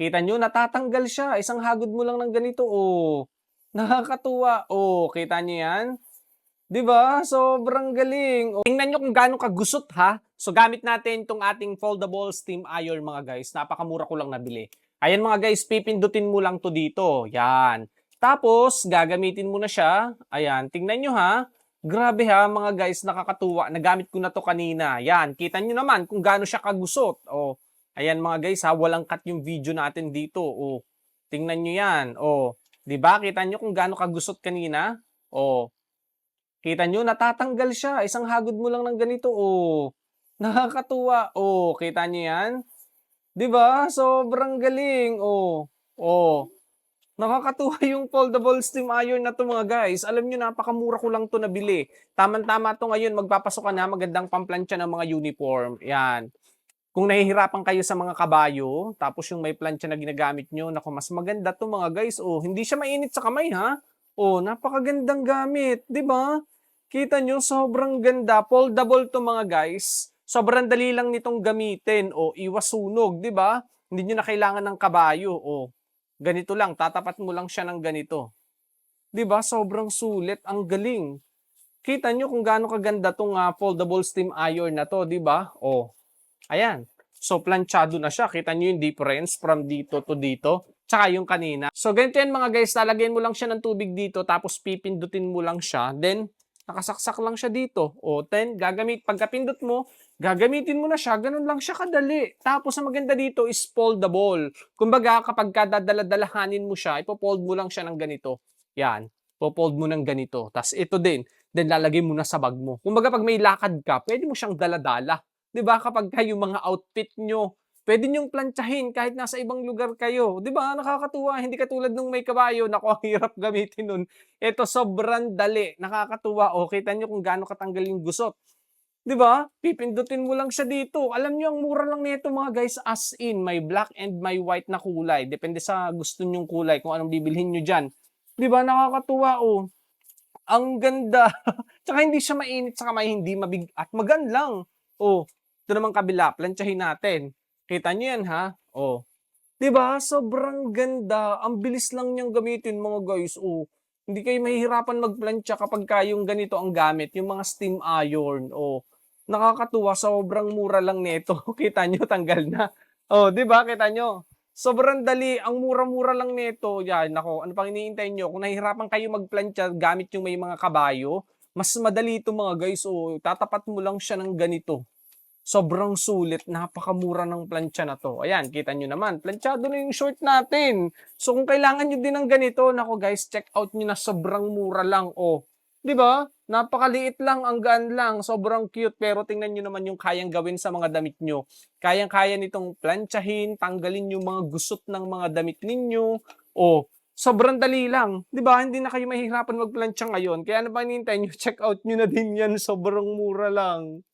Kita nyo, natatanggal siya. Isang hagod mo lang ng ganito, oh. Nakakatuwa. Oh, kita nyo yan? 'Di ba? Sobrang galing. Oh, tingnan nyo kung gaano kagusot ha. So gamit natin itong ating foldable steam iron mga guys. Napakamura ko lang nabili. Ayan mga guys, pipindutin mo lang to dito. Yan. Tapos, gagamitin mo na siya. Ayan, tingnan nyo ha. Grabe ha mga guys, nakakatuwa. Nagamit ko na to kanina. Yan, kita nyo naman kung gaano siya kagusot. Oh, ayan mga guys ha, walang cut yung video natin dito. Oh, tingnan nyo yan. Oh, 'di ba? Kita nyo kung gaano kagusot kanina. Oh, kita nyo, natatanggal siya. Isang hagod mo lang ng ganito, oh. Nakakatuwa. Oh, kita nyo yan? 'Di ba? Sobrang galing. Oh. Oh. Nakakatuwa yung foldable steam iron na to mga guys. Alam nyo, napakamura ko lang to nabili. Tama-tama to ngayon, magpapasok ka na, magandang pamplansya ng mga uniform. Yan. Kung nahihirapan kayo sa mga kabayo, tapos yung may plancha na ginagamit nyo, naku, mas maganda to mga guys. Oh, hindi siya mainit sa kamay ha. Oh, napakagandang gamit, 'di ba? Kita nyo, sobrang ganda. Foldable to mga guys. Sobrang dali lang nitong gamitin. O, iwas sunog, di ba? Hindi nyo na kailangan ng kabayo. O, ganito lang. Tatapat mo lang siya ng ganito. Di ba? Sobrang sulit. Ang galing. Kita nyo kung gaano kaganda tong foldable steam iron na to, di ba? O, ayan. So, planchado na siya. Kita nyo yung difference from dito to dito. Tsaka yung kanina. So, ganito yan mga guys. Lalagyan mo lang siya ng tubig dito. Tapos, pipindutin mo lang siya. Then, nakasaksak lang siya dito. O, then, pagkapindot mo, gagamitin mo na siya. Ganun lang siya kadali. Tapos, ang maganda dito is foldable. Kumbaga, kapag kadadala-dalahanin mo siya, ipofold mo lang siya ng ganito. Yan. Pofold mo ng ganito. Tapos, ito din. Then, lalagay mo na sa bag mo. Kumbaga, pag may lakad ka, pwede mo siyang daladala. 'Di ba? Kapag kayo mga outfit nyo, pwede nyong plantsahin kahit nasa ibang lugar kayo. 'Di ba? Nakakatuwa. Hindi katulad nung may kabayo. Naku, ang hirap gamitin nun. Ito, sobrang dali. Nakakatuwa. O, kita nyo kung gaano katanggal yung gusot. 'Di ba? Pipindutin mo lang siya dito. Alam nyo, ang mura lang nito mga guys, as in, may black and may white na kulay. Depende sa gusto nyong kulay, kung anong bibilhin nyo dyan. 'Di ba? Nakakatuwa, oh. Ang ganda. Tsaka hindi siya mainit sa kamay, hindi at magaan lang. Oh, ito naman kabila, plantsahin natin. Kita nyo yan ha? Oh, 'di ba? Sobrang ganda. Ang bilis lang niyang gamitin mga guys. Oh, hindi kayo mahihirapan magplantsa kapag yung ganito ang gamit, yung mga steam iron. Oh, nakakatuwa, sobrang mura lang nito. Kita nyo, tanggal na. Oh, 'di ba? Kita nyo. Sobrang dali, ang mura-mura lang nito. Yan, nako, ano pang iniintay nyo? Kung nahihirapan kayo magplantsa gamit yung may mga kabayo, mas madali ito mga guys. Oh, tatapat mo lang siya ng ganito. Sobrang sulit, napakamura ng plancha na 'to. Ayan, kita niyo naman, planchado na yung short natin. So kung kailangan niyo din ng ganito, naku guys, check out niyo na, sobrang mura lang, oh. 'Di ba? Napakaliit lang, ang gaan lang, sobrang cute, pero tingnan niyo naman yung kayang gawin sa mga damit niyo. Kayang-kaya nitong plantsahin, tanggalin yung mga gusot ng mga damit ninyo. Oh, sobrang dali lang, 'di ba? Hindi na kayo mahihirapan magplantsa ngayon. Kaya ano pa hinihintay niyo? Check out niyo na din 'yan, sobrang mura lang.